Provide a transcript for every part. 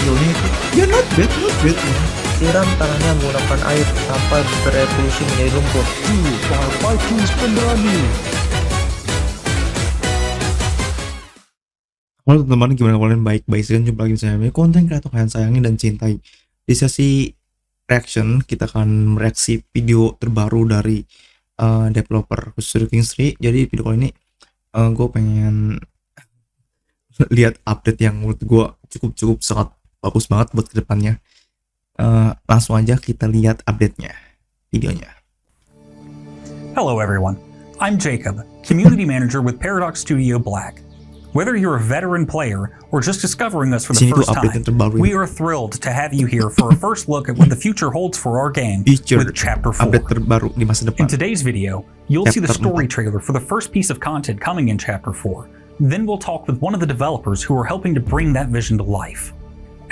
skillnya itu ya not bad. Siram tanahnya menggunakan air sampai berevolusi menjadi lumpur. Para Vikings pemberani. Halo teman-teman, gimana kalian? Baik-baik saja. Jumpa lagi bersama saya, konten kreator kalian sayangi dan cintai. Di sesi reaction kita akan mereaksi video terbaru dari developer Crusader. Jadi video kali ini gue pengen lihat update yang menurut gue cukup sangat bagus banget buat kedepannya. Langsung aja kita lihat update-nya, videonya. Hello everyone, I'm Jacob, Community Manager with Paradox Studio Black. Whether you're a veteran player or just discovering us for the first time, we are thrilled to have you here for a first look at what the future holds for our game with Chapter 4. In today's video, you'll see the story trailer for the first piece of content coming in Chapter 4. Then we'll talk with one of the developers who are helping to bring that vision to life.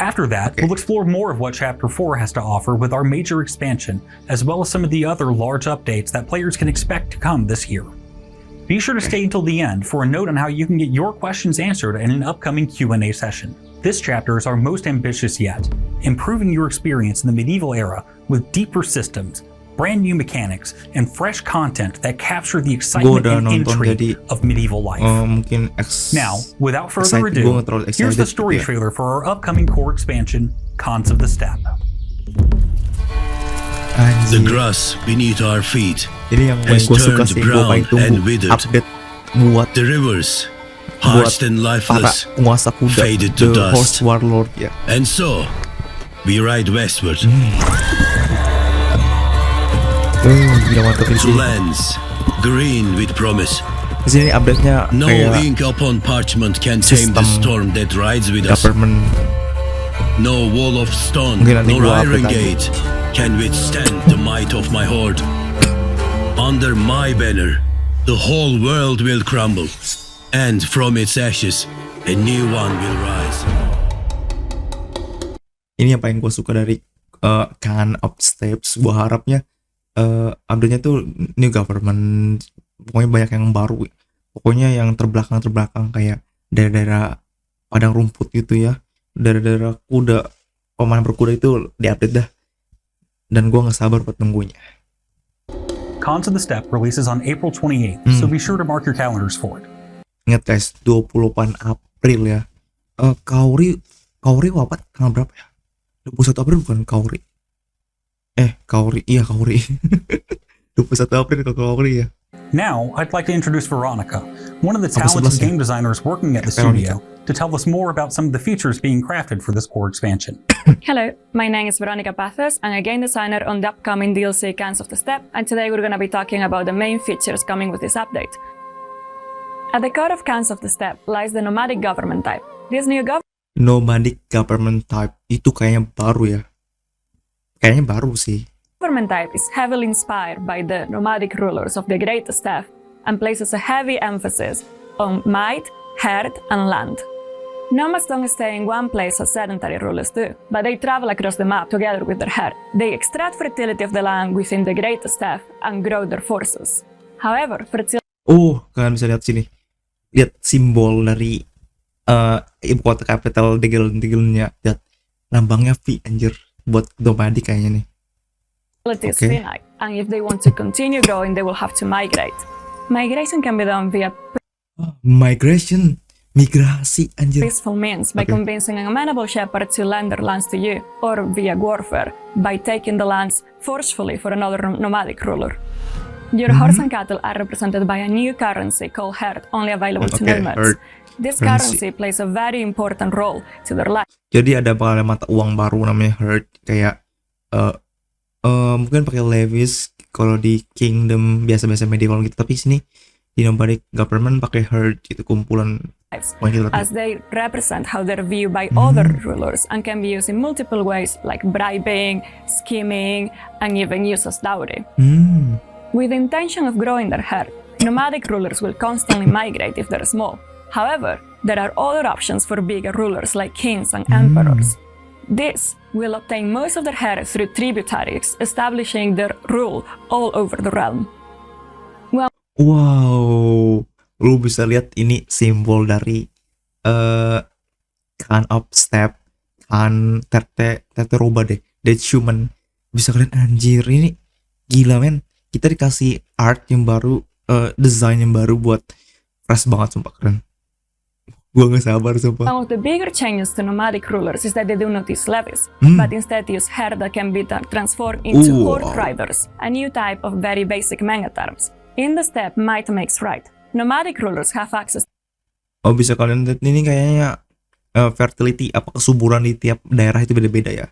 After that, we'll explore more of what Chapter 4 has to offer with our major expansion, as well as some of the other large updates that players can expect to come this year. Be sure to stay until the end for a note on how you can get your questions answered in an upcoming Q&A session. This chapter is our most ambitious yet, improving your experience in the medieval era with deeper systems, brand new mechanics, and fresh content that capture the excitement and intrigue of medieval life. Now, without further ado, here's the story trailer for our upcoming core expansion, Cons of the Steppe. The grass beneath our feet Jadi yang has gue suka turned sih, gue brown paling tunggu and withered. update buat The rivers, parched and para lifeless, penguasa kuda, faded to the horse dust. warlord ya. And so, we ride westward Gila mantap di to sini. lands green with promise. Di sini update-nya No kayak ink upon parchment can tame the sistem storm that rides with us. government. No wall of stone Mungkin nanti nor gua iron update gate can withstand the might of my horde. Under my banner, the whole world will crumble, and from its ashes, a new one will rise. Ini yang paling gue suka dari Can of Steps. Gue harapnya update-nya tuh new government, pokoknya banyak yang baru. Pokoknya yang terbelakang kayak daerah-daerah padang rumput gitu ya, daerah-daerah kuda, pemain berkuda itu diupdate dah. Dan gue nggak sabar buat nunggunya. Cons of the Steppe releases on April 28th, so be sure to mark your calendars for it. Ingat guys, 28 April ya. Kauri wafat tanggal berapa ya? 21 April bukan Kauri. Kauri. 21 April ke Kauri ya. Now, I'd like to introduce Veronica, one of the talented game designers working at the studio, to tell us more about some of the features being crafted for this core expansion. Hello, my name is Veronica Pathos. I'm a game designer on the upcoming DLC Cans of the Steppe, and today we're going to be talking about the main features coming with this update. At the core of Cans of the Steppe lies the nomadic government type. This new Nomadic government type itu kayaknya baru ya. Kayaknya baru sih. government type is heavily inspired by the nomadic rulers of the Great Steppe and places a heavy emphasis on might, herd, and land. Nomads don't stay in one place as sedentary rulers do, but they travel across the map together with their herd. They extract fertility of the land within the Great Steppe and grow their forces. However, fertility Kalian bisa lihat sini. Lihat simbol dari ibu kota capital Degel-Degelnya. Lihat lambangnya V anjir buat nomadic kayaknya nih. is finite, and if they want to continue growing, they will have to migrate. Migration can be done via Migrasi anjir. peaceful means by convincing an amenable shepherd to lend their lands to you, or via warfare by taking the lands forcefully for another nomadic ruler. Your horse and cattle are represented by a new currency called herd, only available to nomads. This currency plays a very important role to their life. Jadi ada mata uang baru namanya herd, kayak mungkin pakai levies kalau di kingdom biasa-biasa medieval gitu, tapi sini di nomadic government pakai herd, itu kumpulan as they represent how they're viewed by other rulers and can be used in multiple ways like bribing, scheming, and even used as dowry. With the intention of growing their herd, nomadic rulers will constantly migrate if they're small. However, there are other options for bigger rulers like kings and emperors. This will obtain most of their herd through tributaries, establishing their rule all over the realm. Wow, lu bisa lihat ini simbol dari Can of Steppe Han Teteroba deh, Dead Human. Bisa kalian anjir, ini gila men. Kita dikasih art yang baru, desain yang baru buat fresh banget, sumpah keren. Gua gak sabar sumpah. One of the bigger changes to nomadic rulers is that they do not use levies, but instead use hair that can be transformed into horde riders, a new type of very basic manga terms. In the steppe, might makes right. Nomadic rulers have access Oh, bisa kalian lihat ini kayaknya fertility, apa kesuburan di tiap daerah itu beda-beda ya.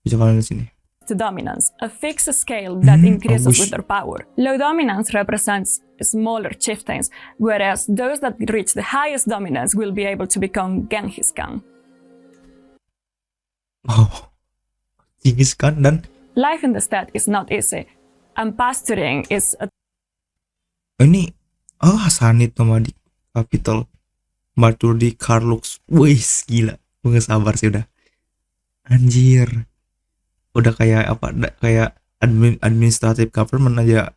Bisa kalian lihat sini. to dominance, a fixed scale that increases with their power. Low dominance represents smaller chieftains, whereas those that reach the highest dominance will be able to become Genghis Khan. Oh, Genghis Khan. Dan Life in the steppe is not easy, and pasturing is a ini Hasanit nomadic capital Matur di Karlux. Wih, gila. Gue gak sabar sih udah. Anjir. Udah kayak apa? Kayak administrative government aja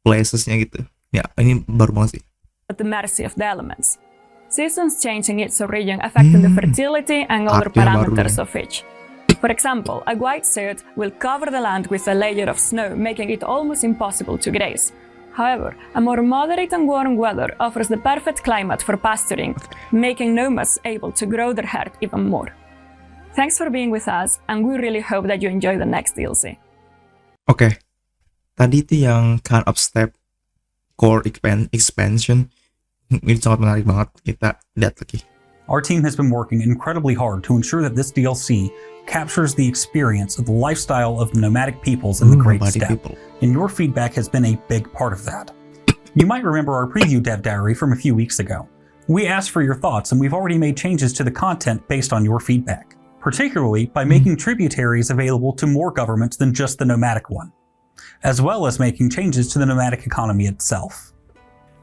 placesnya gitu. Ya, ini baru banget sih. at the mercy of the elements. Seasons changing its origin affecting the fertility and other parameters of each. For example, a white suit will cover the land with a layer of snow, making it almost impossible to graze. However, a more moderate and warm weather offers the perfect climate for pasturing, making nomads able to grow their herd even more. Thanks for being with us, and we really hope that you enjoy the next DLC. Oke. Tadi itu yang kind of step core expansion. Ini sangat menarik banget. Kita lihat lagi. Our team has been working incredibly hard to ensure that this DLC captures the experience of the lifestyle of nomadic peoples in the Great Steppe, and your feedback has been a big part of that. You might remember our preview dev diary from a few weeks ago. We asked for your thoughts, and we've already made changes to the content based on your feedback, particularly by making tributaries available to more governments than just the nomadic one, as well as making changes to the nomadic economy itself.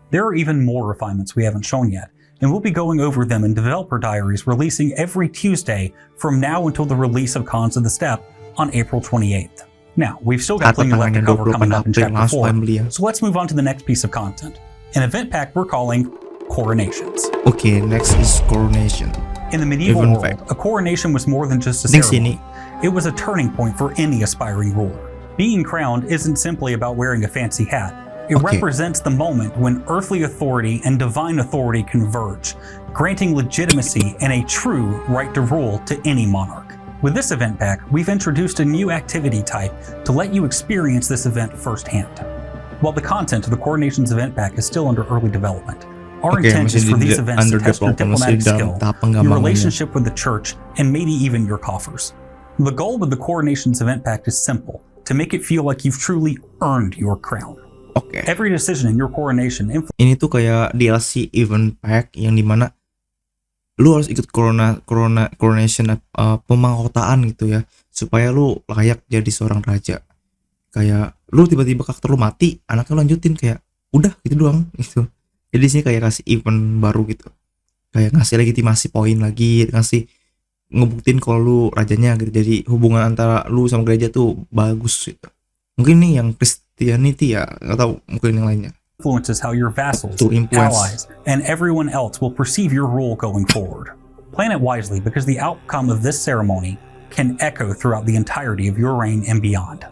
There are even more refinements we haven't shown yet, and we'll be going over them in developer diaries releasing every Tuesday from now until the release of Cons of the Steppe on April 28th. Now, we've still got plenty left to cover coming up in Chapter 4, so let's move on to the next piece of content, an event pack we're calling Coronations. Okay, next is Coronation. In the medieval world, a coronation was more than just a ceremony. It was a turning point for any aspiring ruler. Being crowned isn't simply about wearing a fancy hat. It represents the moment when earthly authority and divine authority converge, granting legitimacy and a true right to rule to any monarch. With this event pack, we've introduced a new activity type to let you experience this event firsthand. While the content of the Coronations event pack is still under early development, our intent is for these events to test your diplomatic skill, your relationship with the church, and maybe even your coffers. The goal with the Coronations event pack is simple, to make it feel like you've truly earned your crown. Every decision in your coronation ini tuh kayak DLC event pack yang dimana lu harus ikut coronation pemangkotaan gitu ya, supaya lu layak jadi seorang raja. Kayak lu tiba-tiba karakter lu mati, anaknya lanjutin, kayak udah gitu doang gitu. Jadi sini kayak kasih event baru gitu, kayak ngasih legitimasi poin lagi, ngasih ngebuktiin kalau lu rajanya gitu. Jadi hubungan antara lu sama gereja tuh bagus gitu. Mungkin nih yang Christianity ya, atau mungkin yang lainnya. Influences how your vassals, allies, and everyone else will perceive your rule going forward. Plan it wisely, because the outcome of this ceremony can echo throughout the entirety of your reign and beyond.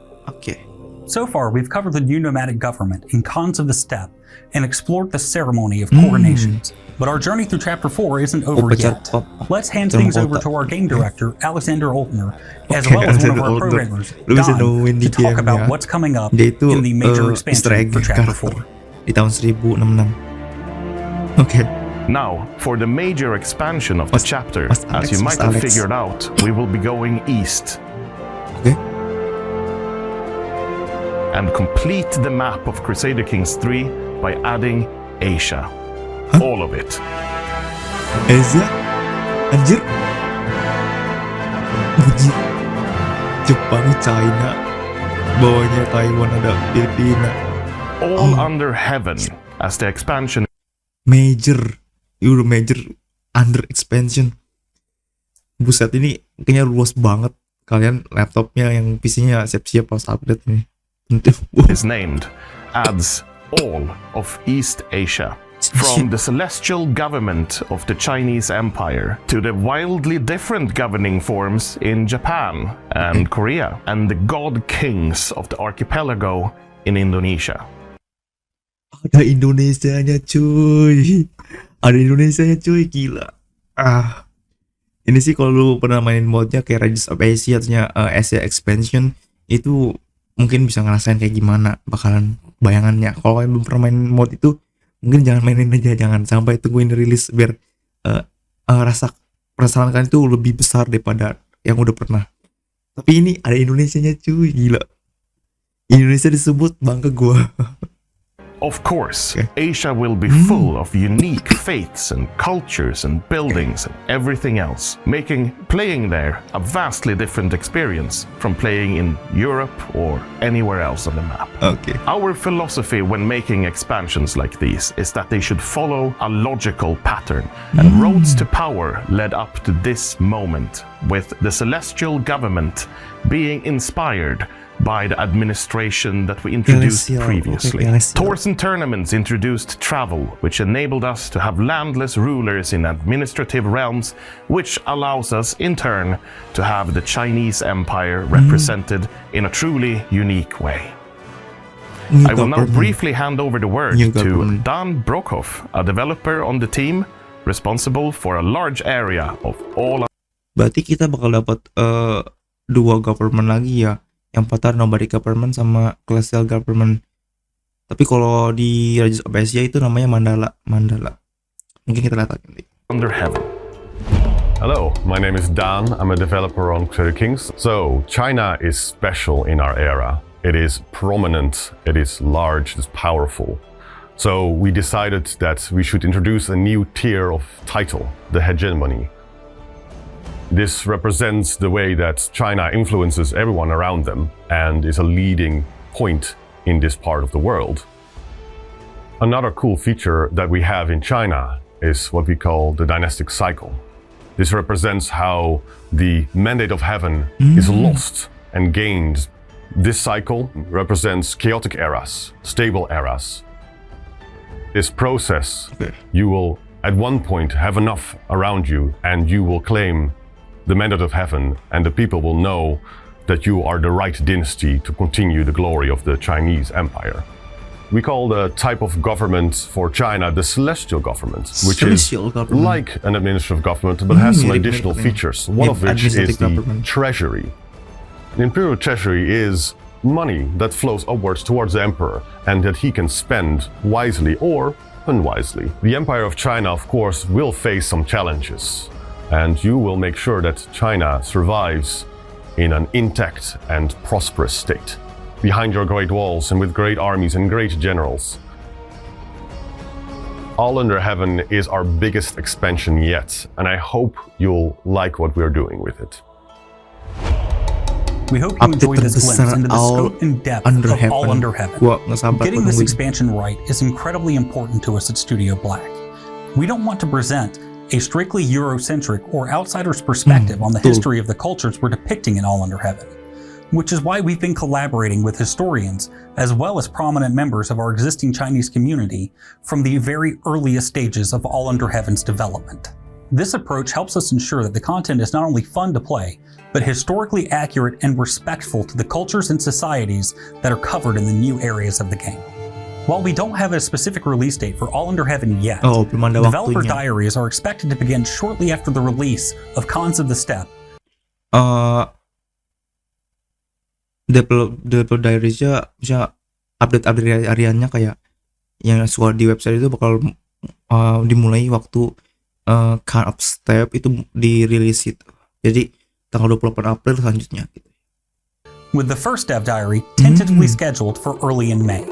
So far, we've covered the new nomadic government in Cons of the Steppe and explored the ceremony of coronations. But our journey through Chapter 4 isn't over yet. Let's hand things over to our game director, Alexander Oltner, as well as one of our programmers, Don, to talk about what's coming up in the major expansion for Chapter 4. Di tahun 1066. Now, for the major expansion of the chapter, as you might have figured out, we will be going east. And complete the map of Crusader Kings 3 by adding Asia. All of it. Asia? Anjir. Anjir. Jepang, China. Bawahnya Taiwan, ada Filipina. All under heaven as the expansion. Major under expansion. Buset, ini kayaknya luas banget. Kalian laptopnya yang PC-nya siap-siap pas update ini. Is named, adds all of East Asia. From the celestial government of the Chinese Empire to the wildly different governing forms in Japan and Korea, and the god kings of the archipelago in Indonesia. Ada Indonesianya cuy. Ada Indonesianya cuy, gila. Ini sih kalau lu pernah mainin modnya kayak Rages of Asia, Asia Expansion, itu mungkin bisa ngerasain kayak gimana bakalan bayangannya. Kalau kalian belum pernah main mod itu, mungkin jangan mainin aja, jangan sampai tungguin rilis biar rasa perasaan kalian itu lebih besar daripada yang udah pernah. Tapi ini ada Indonesianya cuy, gila. Indonesia disebut, bangga gua. Of course, Asia will be full of unique faiths and cultures and buildings and everything else, making playing there a vastly different experience from playing in Europe or anywhere else on the map. Okay. Our philosophy when making expansions like these is that they should follow a logical pattern, and roads to power led up to this moment, with the celestial government being inspired by the administration that we introduced previously. Tours and tournaments introduced travel, which enabled us to have landless rulers in administrative realms, which allows us, in turn, to have the Chinese Empire represented in a truly unique way. I will now briefly hand over the word to Dan Brockhoff, a developer on the team, responsible for a large area of all. Berarti kita bakal dapat 2 government lagi ya. Yang pertama nomadic government sama celestial government. Tapi kalau di Rages of Asia itu namanya Mandala. Mungkin kita lihat lagi. Under heaven. Hello, my name is Dan. I'm a developer on Crusader Kings. So, China is special in our era. It is prominent, it is large, it's powerful. So, we decided that we should introduce a new tier of title, the hegemony. This represents the way that China influences everyone around them and is a leading point in this part of the world. Another cool feature that we have in China is what we call the dynastic cycle. This represents how the mandate of heaven is lost and gained. This cycle represents chaotic eras, stable eras. This process, you will at one point have enough around you and you will claim the mandate of heaven, and the people will know that you are the right dynasty to continue the glory of the Chinese Empire. We call the type of government for China the celestial government, which is like an administrative government but has some additional features, one of which is the treasury. The imperial treasury is money that flows upwards towards the emperor and that he can spend wisely or unwisely. The Empire of China, of course, will face some challenges, and you will make sure that China survives in an intact and prosperous state, behind your great walls and with great armies and great generals. All Under Heaven is our biggest expansion yet, and I hope you'll like what we're doing with it. We hope you enjoyed this glimpse into the scope and depth of All Under Heaven. Getting this expansion right is incredibly important to us at Studio Black. We don't want to present a strictly Eurocentric or outsider's perspective on the history of the cultures we're depicting in All Under Heaven, which is why we've been collaborating with historians as well as prominent members of our existing Chinese community from the very earliest stages of All Under Heaven's development. This approach helps us ensure that the content is not only fun to play, but historically accurate and respectful to the cultures and societies that are covered in the new areas of the game. While we don't have a specific release date for All Under Heaven yet, developer diaries are expected to begin shortly after the release of Cons of the Steppe. Developer diaries-nya bisa update hariannya kayak yang suka di website itu bakal dimulai waktu Cons of Steppe itu dirilis itu. Jadi tanggal 28 April selanjutnya gitu. With the first dev diary tentatively scheduled for early in May.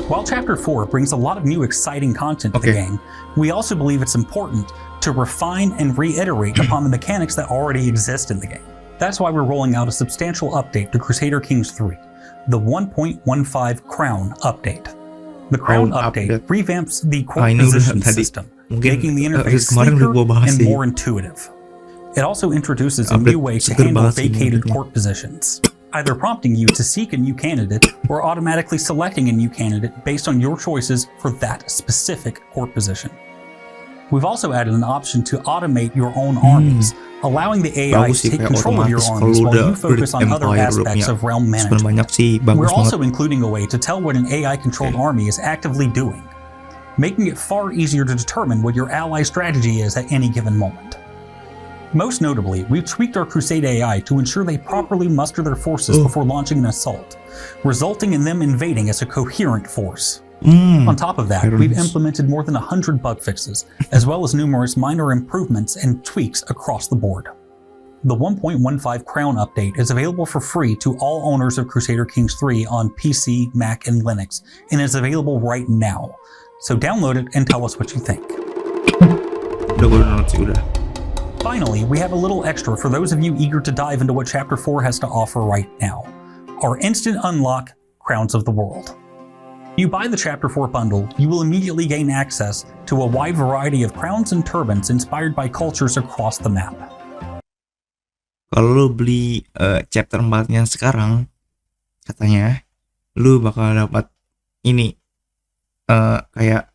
While Chapter 4 brings a lot of new exciting content to the game, we also believe it's important to refine and reiterate upon the mechanics that already exist in the game. That's why we're rolling out a substantial update to Crusader Kings 3, the 1.15 Crown update. The Crown update revamps the court position system, making the interface sleeker and more intuitive. It also introduces a new way to handle vacated court positions. either prompting you to seek a new candidate or automatically selecting a new candidate based on your choices for that specific court position. We've also added an option to automate your own armies, allowing the AI to take control of your armies while you focus on other aspects of realm management. We're also including a way to tell what an AI-controlled army is actively doing, making it far easier to determine what your ally strategy is at any given moment. Most notably, we've tweaked our Crusade AI to ensure they properly muster their forces before launching an assault, resulting in them invading as a coherent force. On top of that, we've implemented more than 100 bug fixes, as well as numerous minor improvements and tweaks across the board. The 1.15 Crown update is available for free to all owners of Crusader Kings 3 on PC, Mac, and Linux, and is available right now. So download it and tell us what you think. Finally, we have a little extra for those of you eager to dive into what Chapter 4 has to offer right now. Our instant unlock, Crowns of the World. You buy the Chapter 4 bundle, you will immediately gain access to a wide variety of crowns and turbans inspired by cultures across the map. Kalau lu beli chapter 4-nya sekarang, katanya lu bakal dapat ini kayak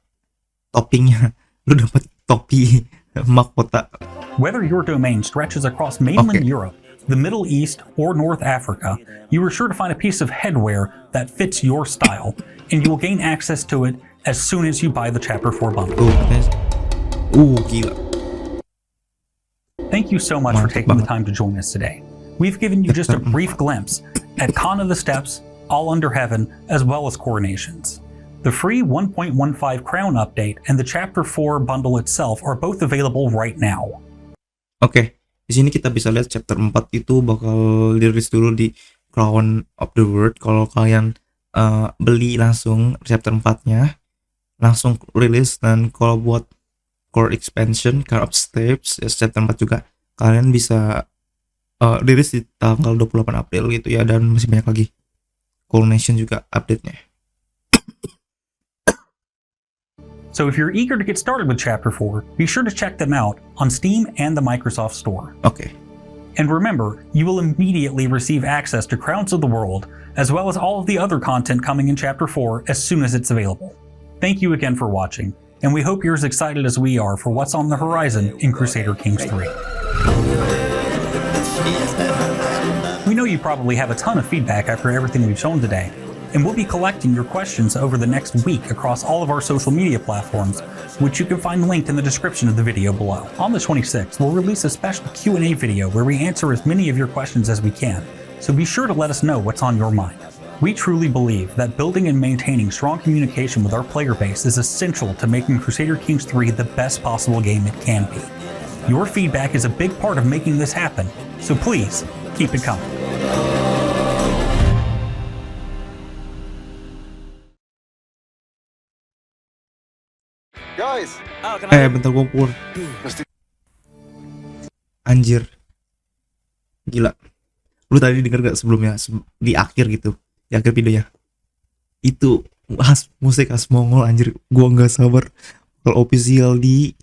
toppingnya. Lu dapat topi mahkota. Whether your domain stretches across mainland Europe, the Middle East, or North Africa, you are sure to find a piece of headwear that fits your style, and you will gain access to it as soon as you buy the Chapter 4 bundle. Gila. Thank you so much for taking the time to join us today. We've given you just a brief glimpse at Khan of the Steppes, All Under Heaven, as well as Coronations. The free 1.15 Crown update and the Chapter 4 bundle itself are both available right now. Oke, di sini kita bisa lihat chapter 4 itu bakal dirilis dulu di Crown of the World. Kalau kalian beli langsung chapter 4-nya, langsung rilis. Dan kalau buat core expansion, Car of Steps, chapter 4 juga, kalian bisa rilis di tanggal 28 April gitu ya. Dan masih banyak lagi. Coronation juga update-nya. So if you're eager to get started with Chapter 4, be sure to check them out on Steam and the Microsoft Store. Okay. And remember, you will immediately receive access to Crowns of the World, as well as all of the other content coming in Chapter 4 as soon as it's available. Thank you again for watching, and we hope you're as excited as we are for what's on the horizon in Crusader Kings 3. We know you probably have a ton of feedback after everything we've shown today, and we'll be collecting your questions over the next week across all of our social media platforms, which you can find linked in the description of the video below. On the 26th, we'll release a special Q&A video where we answer as many of your questions as we can, so be sure to let us know what's on your mind. We truly believe that building and maintaining strong communication with our player base is essential to making Crusader Kings 3 the best possible game it can be. Your feedback is a big part of making this happen, so please, keep it coming. Guys, Bentar gua pur. Anjir. Gila. Lu tadi denger gak sebelumnya di akhir gitu, di akhir videonya. Itu musik khas Mongol anjir. Gua nggak sabar bakal official di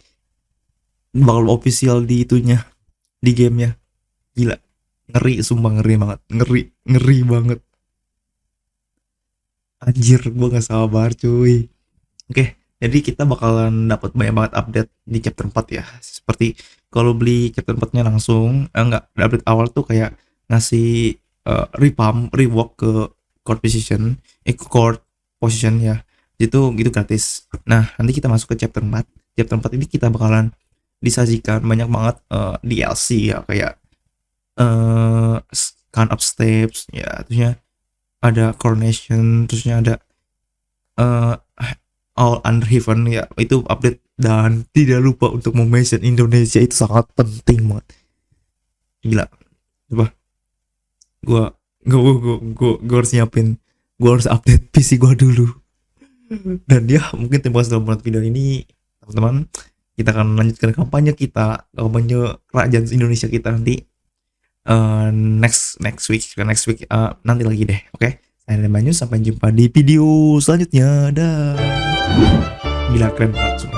itunya, di gamenya. Gila. Ngeri, sumpah ngeri banget. Ngeri banget. Anjir, gua nggak sabar cuy. Oke. Jadi kita bakalan dapat banyak banget update di chapter 4 ya. Seperti kalau beli chapter 4-nya langsung, update awal tuh kayak ngasih rework ke court position ya. Itu gitu gratis. Nah, nanti kita masuk ke chapter 4. Chapter 4 ini kita bakalan disajikan banyak banget DLC ya, kayak Car of Steps ya, terusnya ada Coronation, terusnya ada All Under Heaven ya, itu update. Dan tidak lupa untuk mention Indonesia, itu sangat penting banget. Gila. Coba gua harus nyiapin, gua harus update PC gua dulu. Dan ya, mungkin terima kasih telah menonton video ini teman-teman. Kita akan lanjutkan kampanye kerajaan Indonesia kita nanti next week nanti lagi deh. Oke. Saya Abimanyu, sampai jumpa di video selanjutnya. Dah. Gila, keren banget.